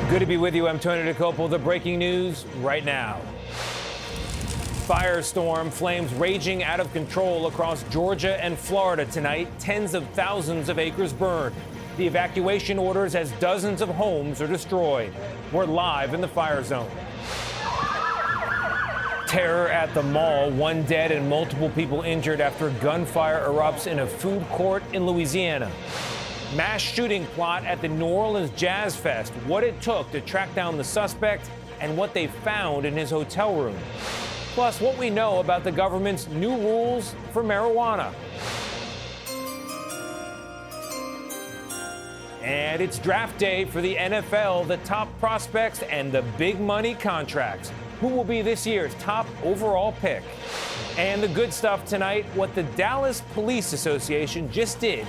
Good to be with you. I'm Tony DeCopo. The breaking news right now. Firestorm, flames raging out of control across Georgia and Florida tonight. Tens of thousands of acres burned. The evacuation orders as dozens of homes are destroyed. We're live in the fire zone. Terror at the mall. One dead and multiple people injured after gunfire erupts in a food court in Louisiana. Mass shooting plot at the New Orleans Jazz Fest. What it took to track down the suspect and what they found in his hotel room. Plus, what we know about the government's new rules for marijuana. And it's draft day for the NFL, the top prospects and the big money contracts. Who will be this year's top overall pick? And the good stuff tonight, what the Dallas Police Association just did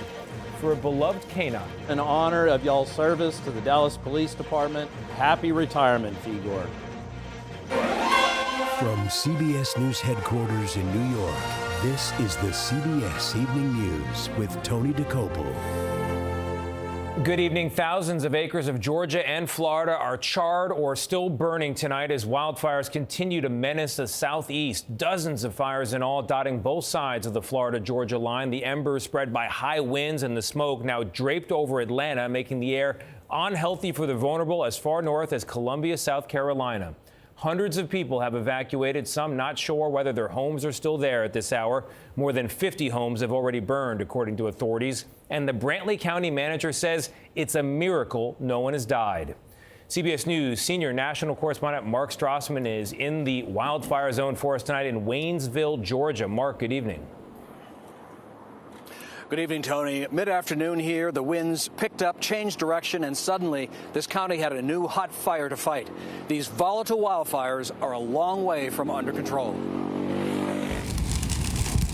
for a beloved canine. In honor of y'all's service to the Dallas Police Department, happy retirement, Figor. From CBS News headquarters in New York, this is the CBS Evening News with Tony DeCopo. Good evening. Thousands of acres of Georgia and Florida are charred or still burning tonight as wildfires continue to menace the southeast. Dozens of fires in all dotting both sides of the Florida-Georgia line. The embers spread by high winds and the smoke now draped over Atlanta, making the air unhealthy for the vulnerable as far north as Columbia, South Carolina. Hundreds of people have evacuated, some not sure whether their homes are still there at this hour. More than 50 homes have already burned, according to authorities. And the Brantley County manager says it's a miracle no one has died. CBS News senior national correspondent Mark Strassman is in the wildfire zone for us tonight in Waynesville, Georgia. Mark, good evening. Good evening, Tony. Mid-afternoon here, the winds picked up, changed direction, and suddenly this county had a new hot fire to fight. These volatile wildfires are a long way from under control.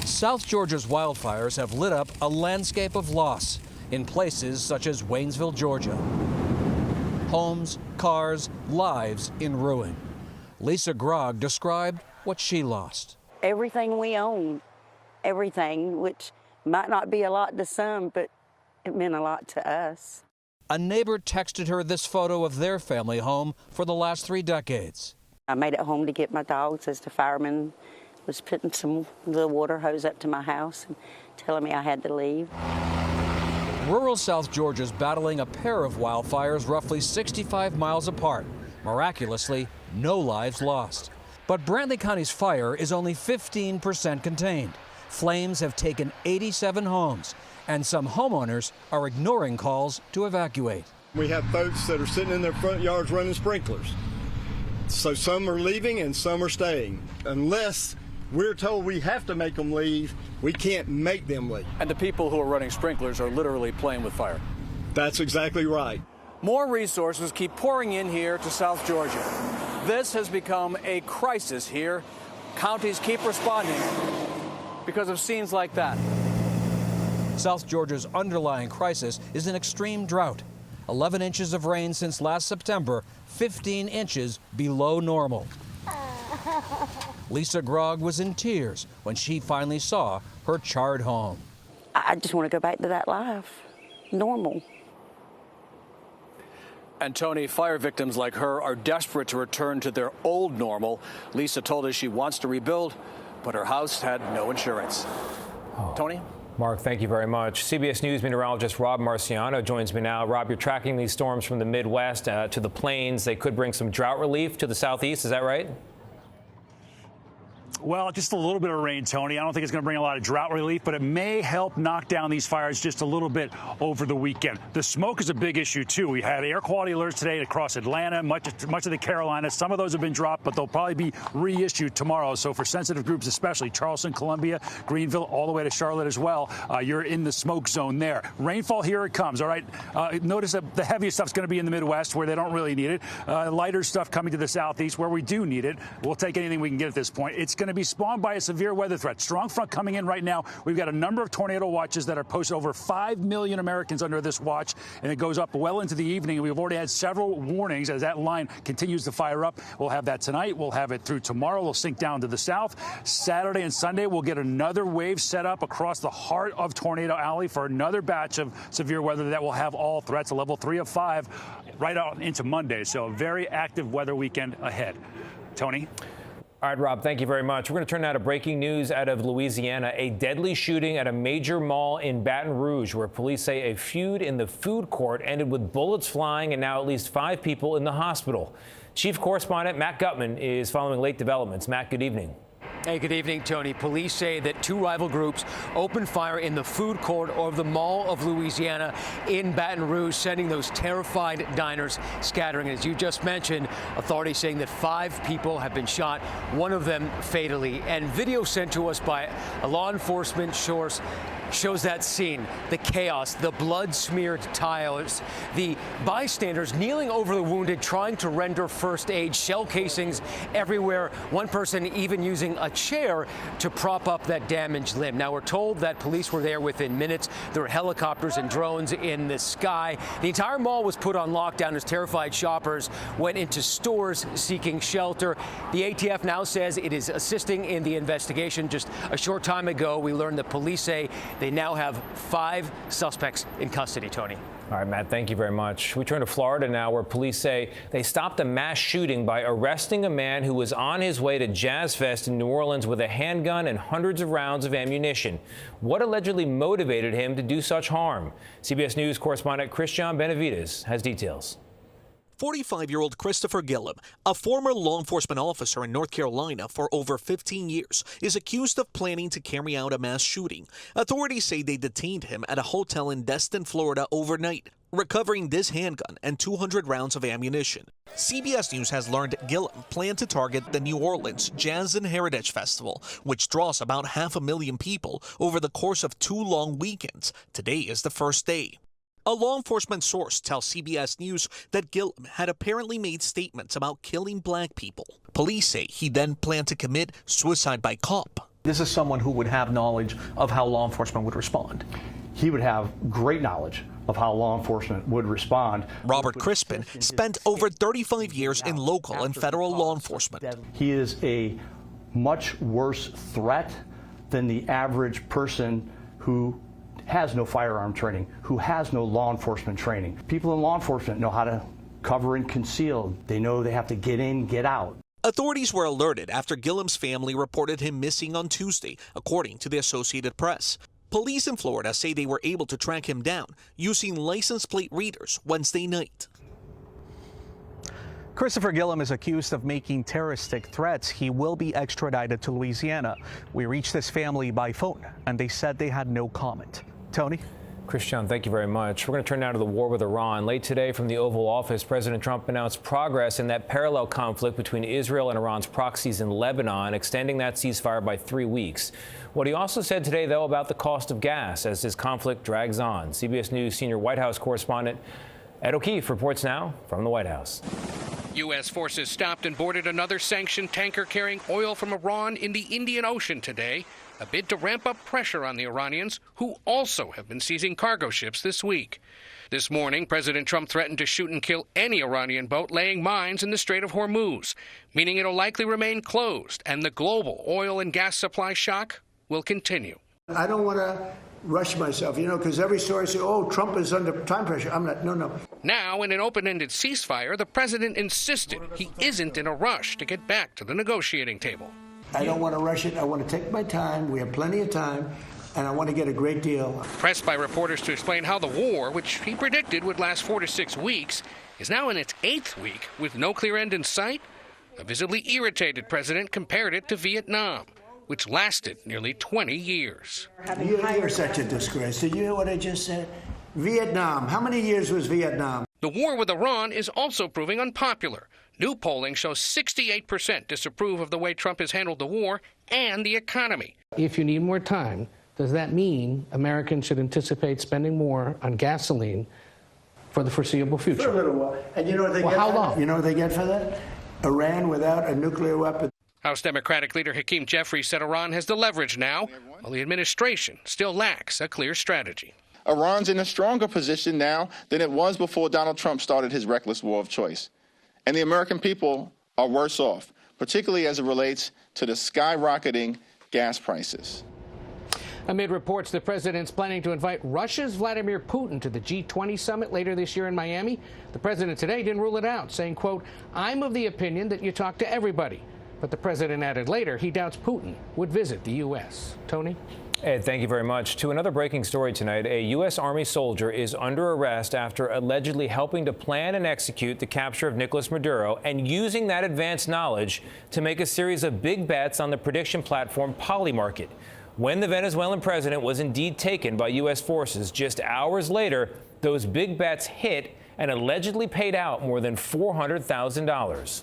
South Georgia's wildfires have lit up a landscape of loss in places such as Waynesville, Georgia. Homes, cars, lives in ruin. Lisa Grogg described what she lost. Everything we own, everything, which might not be a lot to some, but it meant a lot to us. A neighbor texted her this photo of their family home for the last 3 decades. I made it home to get my dogs as the fireman was putting some little water hose up to my house and telling me I had to leave. Rural South Georgia's battling a pair of wildfires roughly 65 miles apart. Miraculously, no lives lost. But Brantley County's fire is only 15% contained. Flames have taken 87 homes, and some homeowners are ignoring calls to evacuate. We have folks that are sitting in their front yards running sprinklers. So some are leaving and some are staying. Unless we're told we have to make them leave, we can't make them leave. And the people who are running sprinklers are literally playing with fire. That's exactly right. More resources keep pouring in here to South Georgia. This has become a crisis here. Counties keep responding because of scenes like that. South Georgia's underlying crisis is an extreme drought. 11 inches of rain since last September, 15 inches below normal. Lisa Grogg was in tears when she finally saw her charred home. I just want to go back to that life, normal. And Tony, fire victims like her are desperate to return to their old normal. Lisa told us she wants to rebuild, but her house had no insurance. Tony? Mark, thank you very much. CBS News meteorologist Rob Marciano joins me now. Rob, you're tracking these storms from the Midwest to the plains. They could bring some drought relief to the southeast. Is that right? Well, just a little bit of rain, Tony. I don't think it's going to bring a lot of drought relief, but it may help knock down these fires just a little bit over the weekend. The smoke is a big issue, too. We had air quality alerts today across Atlanta, much of the Carolinas. Some of those have been dropped, but they'll probably be reissued tomorrow. So for sensitive groups, especially Charleston, Columbia, Greenville, all the way to Charlotte as well, you're in the smoke zone there. Rainfall, here it comes, all right? Notice that the heaviest stuff's going to be in the Midwest, where they don't really need it. Lighter stuff coming to the southeast, where we do need it. We'll take anything we can get at this point. It's going to be spawned by a severe weather threat. Strong front coming in right now. We've got a number of tornado watches that are posted. Over 5 million Americans under this watch, and it goes up well into the evening. We've already had several warnings as that line continues to fire up. We'll have that tonight. We'll have it through tomorrow. We'll sink down to the south. Saturday and Sunday, we'll get another wave set up across the heart of Tornado Alley for another batch of severe weather that will have all threats, a level 3 of 5, right out into Monday. So a very active weather weekend ahead. Tony? All right, Rob, thank you very much. We're going to turn now to breaking news out of Louisiana. A deadly shooting at a major mall in Baton Rouge, where police say a feud in the food court ended with bullets flying and now at least 5 people in the hospital. Chief Correspondent Matt Gutman is following late developments. Matt, good evening. Hey, good evening, Tony. Police say that 2 rival groups opened fire in the food court of the Mall of Louisiana in Baton Rouge, sending those terrified diners scattering. As you just mentioned, authorities saying that 5 people have been shot, one of them fatally. And video sent to us by a law enforcement source shows that scene, the chaos, the blood-smeared tiles, the bystanders kneeling over the wounded, trying to render first aid, shell casings everywhere, one person even using a chair to prop up that damaged limb. Now, we're told that police were there within minutes. There were helicopters and drones in the sky. The entire mall was put on lockdown as terrified shoppers went into stores seeking shelter. The ATF now says it is assisting in the investigation. Just a short time ago, we learned that police say they now have 5 suspects in custody, Tony. All right, Matt, thank you very much. We turn to Florida now, where police say they stopped a mass shooting by arresting a man who was on his way to Jazz Fest in New Orleans with a handgun and hundreds of rounds of ammunition. What allegedly motivated him to do such harm? CBS News correspondent Christian Benavides has details. 45-year-old Christopher Gillum, a former law enforcement officer in North Carolina for over 15 years, is accused of planning to carry out a mass shooting. Authorities say they detained him at a hotel in Destin, Florida overnight, recovering this handgun and 200 rounds of ammunition. CBS News has learned Gillum planned to target the New Orleans Jazz and Heritage Festival, which draws about 500,000 people over the course of 2 long weekends. Today is the first day. A law enforcement source tells CBS News that Gillum had apparently made statements about killing black people. Police say he then planned to commit suicide by cop. This is someone who would have knowledge of how law enforcement would respond. He would have great knowledge of how law enforcement would respond. Robert Crispin spent over 35 years in local and federal law enforcement. He is a much worse threat than the average person who has no firearm training, who has no law enforcement training. People in law enforcement know how to cover and conceal. They know they have to get in, get out. Authorities were alerted after Gillum's family reported him missing on Tuesday, according to the Associated Press. Police in Florida say they were able to track him down using license plate readers Wednesday night. Christopher Gillum is accused of making terroristic threats. He will be extradited to Louisiana. We reached this family by phone, and they said they had no comment. Tony? Christian, thank you very much. We're going to turn now to the war with Iran. Late today from the Oval Office, President Trump announced progress in that parallel conflict between Israel and Iran's proxies in Lebanon, extending that ceasefire by 3 weeks. What he also said today, though, about the cost of gas as this conflict drags on. CBS News senior White House correspondent Ed O'Keefe reports now from the White House. U.S. forces stopped and boarded another sanctioned tanker carrying oil from Iran in the Indian Ocean today, a bid to ramp up pressure on the Iranians, who also have been seizing cargo ships this week. This morning, President Trump threatened to shoot and kill any Iranian boat laying mines in the Strait of Hormuz, meaning it'll likely remain closed, and the global oil and gas supply shock will continue. I don't want to rush myself, because every story says, oh, Trump is under time pressure. I'm not, no. Now, in an open-ended ceasefire, the president insisted he isn't in a rush to get back to the negotiating table. I don't want to rush it. I want to take my time. We have plenty of time, and I want to get a great deal. Pressed by reporters to explain how the war, which he predicted would last 4 to 6 weeks, is now in its 8th week with no clear end in sight, a visibly irritated president compared it to Vietnam, which lasted nearly 20 years. You're such a disgrace. Did you hear what I just said? Vietnam. How many years was Vietnam? The war with Iran is also proving unpopular. New polling shows 68% disapprove of the way Trump has handled the war and the economy. If you need more time, does that mean Americans should anticipate spending more on gasoline for the foreseeable future? For a little while. And you know what they get? How long? You know what they get for that? Iran without a nuclear weapon. House Democratic leader Hakeem Jeffries said Iran has the leverage now, while the administration still lacks a clear strategy. Iran's in a stronger position now than it was before Donald Trump started his reckless war of choice. And the American people are worse off, particularly as it relates to the skyrocketing gas prices. Amid reports the president's planning to invite Russia's Vladimir Putin to the G20 summit later this year in Miami, the president today didn't rule it out, saying, quote, "I'm of the opinion that you talk to everybody." But the president added later he doubts Putin would visit the U.S. Tony? Ed, thank you very much. To another breaking story tonight, a U.S. Army soldier is under arrest after allegedly helping to plan and execute the capture of Nicolas Maduro and using that advanced knowledge to make a series of big bets on the prediction platform Polymarket. When the Venezuelan president was indeed taken by U.S. forces, just hours later, those big bets hit and allegedly paid out more than $400,000.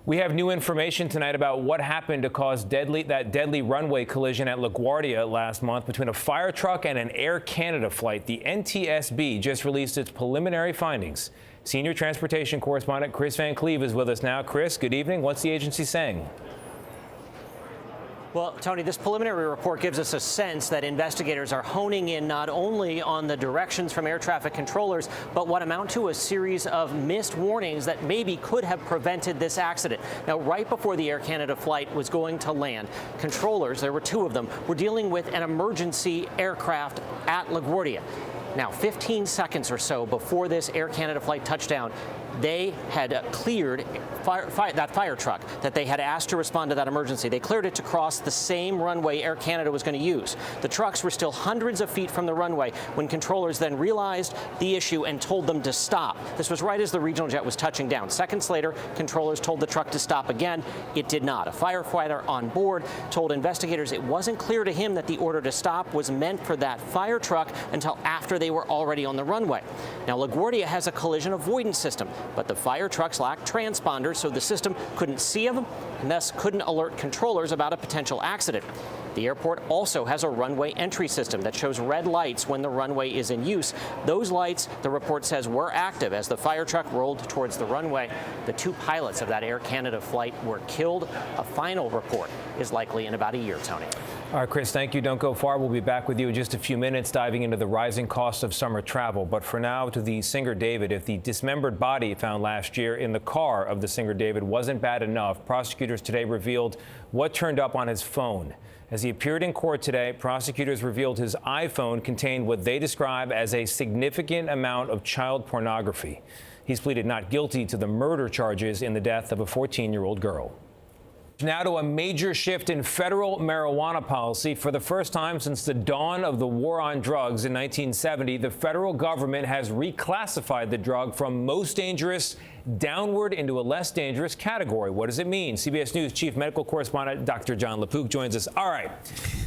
We have new information tonight about what happened to cause that deadly runway collision at LaGuardia last month between a fire truck and an Air Canada flight. The NTSB just released its preliminary findings. Senior transportation correspondent Chris Van Cleve is with us now. Chris, good evening. What's the agency saying? Well, Tony, this preliminary report gives us a sense that investigators are honing in not only on the directions from air traffic controllers, but what amount to a series of missed warnings that maybe could have prevented this accident. Now, right before the Air Canada flight was going to land, controllers, there were two of them, were dealing with an emergency aircraft at LaGuardia. Now, 15 seconds or so before this Air Canada flight touched down, they had cleared that fire truck that they had asked to respond to that emergency. They cleared it to cross the same runway Air Canada was going to use. The trucks were still hundreds of feet from the runway when controllers then realized the issue and told them to stop. This was right as the regional jet was touching down. Seconds later, controllers told the truck to stop again. It did not. A firefighter on board told investigators it wasn't clear to him that the order to stop was meant for that fire truck until after they were already on the runway. Now, LaGuardia has a collision avoidance system, but the fire trucks lack transponders, so the system couldn't see them and thus couldn't alert controllers about a potential accident. The airport also has a runway entry system that shows red lights when the runway is in use. Those lights, the report says, were active as the fire truck rolled towards the runway. The two pilots of that Air Canada flight were killed. A final report is likely in about a year, Tony. All right, Chris, thank you. Don't go far. We'll be back with you in just a few minutes, diving into the rising cost of summer travel. But for now, to the singer David. If the dismembered body found last year in the car of the singer David wasn't bad enough, prosecutors today revealed what turned up on his phone. As he appeared in court today, prosecutors revealed his iPhone contained what they describe as a significant amount of child pornography. He's pleaded not guilty to the murder charges in the death of a 14-year-old girl. Now to a major shift in federal marijuana policy. For the first time since the dawn of the war on drugs in 1970, the federal government has reclassified the drug from most dangerous downward into a less dangerous category. What does it mean? CBS News chief medical correspondent Dr. John LaPook joins us. All right.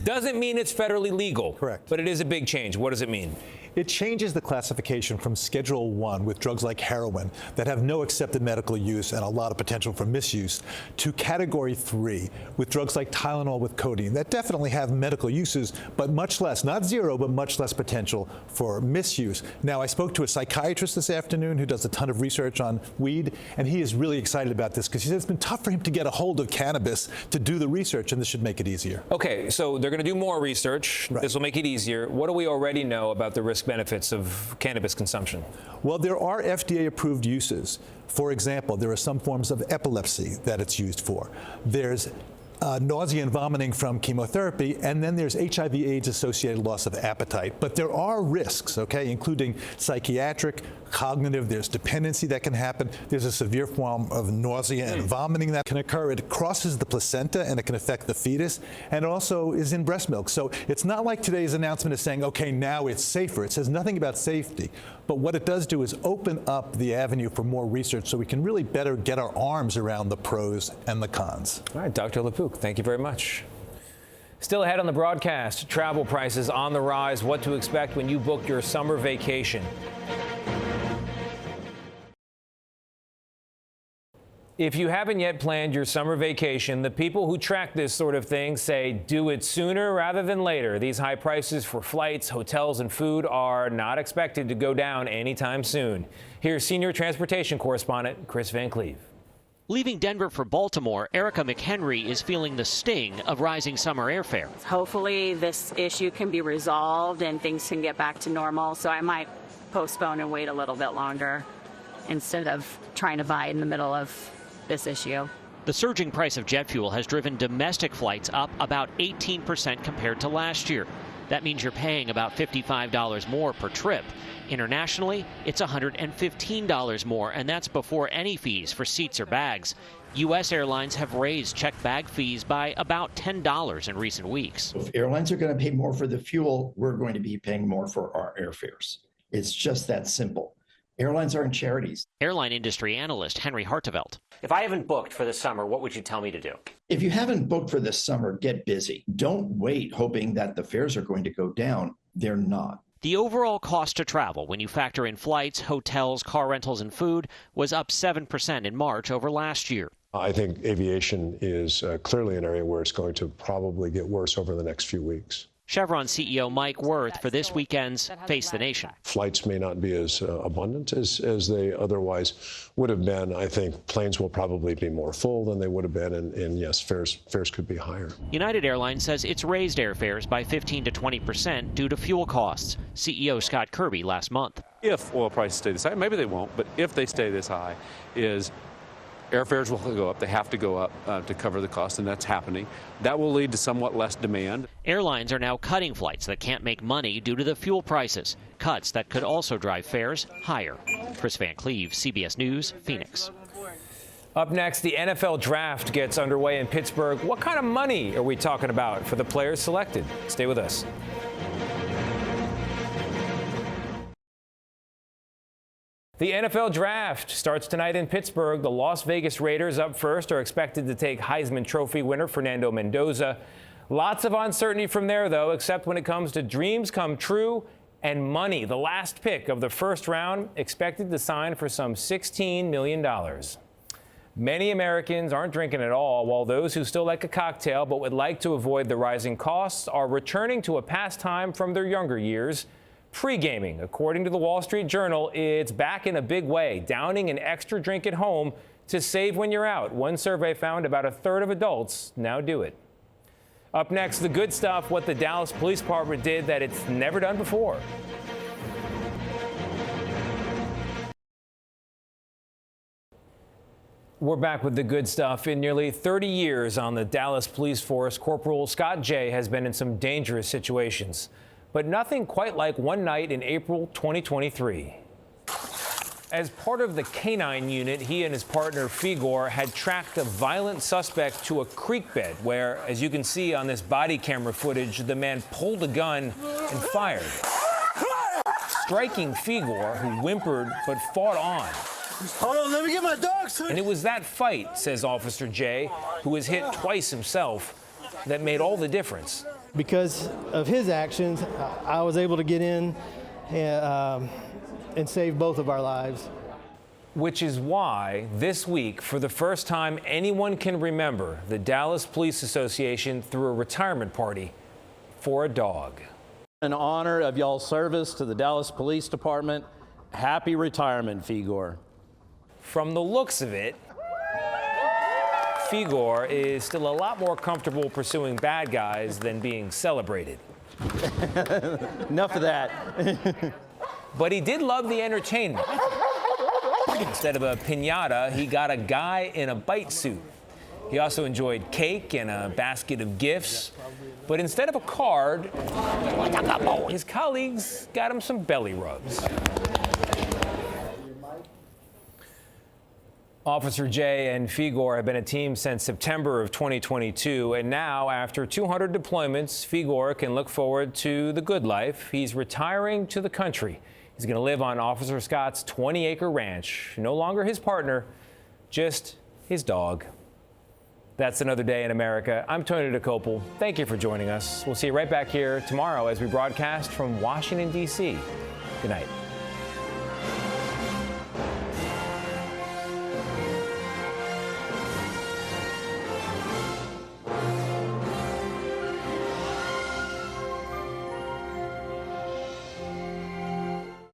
Doesn't mean it's federally legal. Correct. But it is a big change. What does it mean? It changes the classification from Schedule I with drugs like heroin that have no accepted medical use and a lot of potential for misuse to Category 3 with drugs like Tylenol with codeine that definitely have medical uses, but much less, not zero, but much less potential for misuse. Now, I spoke to a psychiatrist this afternoon who does a ton of research on weed, and he is really excited about this because he says it's been tough for him to get a hold of cannabis to do the research, and this should make it easier. Okay, so they're going to do more research. Right. This will make it easier. What do we already know about the risk benefits of cannabis consumption? Well, there are FDA-approved uses. For example, there are some forms of epilepsy that it's used for. There's nausea and vomiting from chemotherapy, and then there's HIV/AIDS-associated loss of appetite. But there are risks, okay, including psychiatric, cognitive, there's dependency that can happen. There's a severe form of nausea and vomiting that can occur. It crosses the placenta and it can affect the fetus, and it also is in breast milk. So it's not like today's announcement is saying, okay, now it's safer. It says nothing about safety. But what it does do is open up the avenue for more research so we can really better get our arms around the pros and the cons. All right, Dr. LaPook, thank you very much. Still ahead on the broadcast, travel prices on the rise, what to expect when you book your summer vacation. If you haven't yet planned your summer vacation, the people who track this sort of thing say do it sooner rather than later. These high prices for flights, hotels, and food are not expected to go down anytime soon. Here's senior transportation correspondent Chris Van Cleve. Leaving Denver for Baltimore, Erica McHenry is feeling the sting of rising summer airfare. Hopefully this issue can be resolved and things can get back to normal, so I might postpone and wait a little bit longer instead of trying to buy in the middle of this issue. The surging price of jet fuel has driven domestic flights up about 18% compared to last year. That means you're paying about $55 more per trip. Internationally, it's $115 more, and that's before any fees for seats or bags. U.S. airlines have raised checked bag fees by about $10 in recent weeks. If airlines are going to pay more for the fuel, we're going to be paying more for our airfares. It's just that simple. Airlines aren't charities. Airline industry analyst Henry Hartevelt. If I haven't booked for the summer, what would you tell me to do? If you haven't booked for this summer, get busy. Don't wait hoping that the fares are going to go down. They're not. The overall cost to travel, when you factor in flights, hotels, car rentals, and food, was up 7% in March over last year. I think aviation is clearly an area where it's going to probably get worse over the next few weeks. Chevron CEO Mike Wirth for this weekend's Face the Nation. Flights may not be as abundant as they otherwise would have been. I think planes will probably be more full than they would have been, and yes, fares could be higher. United Airlines says it's raised airfares by 15 to 20% due to fuel costs. CEO Scott Kirby last month. If oil prices stay this high, maybe they won't, but if they stay this high, airfares will go up. They have to go up to cover the cost, and that's happening. That will lead to somewhat less demand. Airlines are now cutting flights that can't make money due to the fuel prices, cuts that could also drive fares higher. Chris Van Cleve, CBS News, Phoenix. Up next, the NFL draft gets underway in Pittsburgh. What kind of money are we talking about for the players selected? Stay with us. The NFL draft starts tonight in Pittsburgh. The Las Vegas Raiders up first are expected to take Heisman Trophy winner Fernando Mendoza. Lots of uncertainty from there, though, except when it comes to dreams come true and money. The last pick of the first round expected to sign for some $16 million. Many Americans aren't drinking at all, while those who still like a cocktail but would like to avoid the rising costs are returning to a pastime from their younger years. Pre-gaming. According to the Wall Street Journal, it's back in a big way, downing an extra drink at home to save when you're out. One survey found about a third of adults now do it. Up next, the good stuff, what the Dallas Police Department did that it's never done before. We're back with the good stuff. In nearly 30 years on the Dallas Police Force, Corporal Scott Jay has been in some dangerous situations, but nothing quite like one night in April 2023. As part of the K-9 unit, he and his partner Figor had tracked a violent suspect to a creek bed where, as you can see on this body camera footage, the man pulled a gun and fired, striking Figor, who whimpered but fought on. Hold on, let me get my dogs. And it was that fight, says Officer Jay, who was hit twice himself, that made all the difference. Because of his actions, I was able to get in and save both of our lives. Which is why this week, for the first time anyone can remember, the Dallas Police Association threw a retirement party for a dog. In honor of y'all's service to the Dallas Police Department, happy retirement, Figor. From the looks of it, Figor is still a lot more comfortable pursuing bad guys than being celebrated. Enough of that. But he did love the entertainment. Instead of a piñata, he got a guy in a bite suit. He also enjoyed cake and a basket of gifts. But instead of a card, his colleagues got him some belly rubs. Officer Jay and Figor have been a team since September of 2022, and now, after 200 deployments, Figor can look forward to the good life. He's retiring to the country. He's going to live on Officer Scott's 20-acre ranch. No longer his partner, just his dog. That's another day in America. I'm Tony DeCopel. Thank you for joining us. We'll see you right back here tomorrow as we broadcast from Washington, D.C. Good night.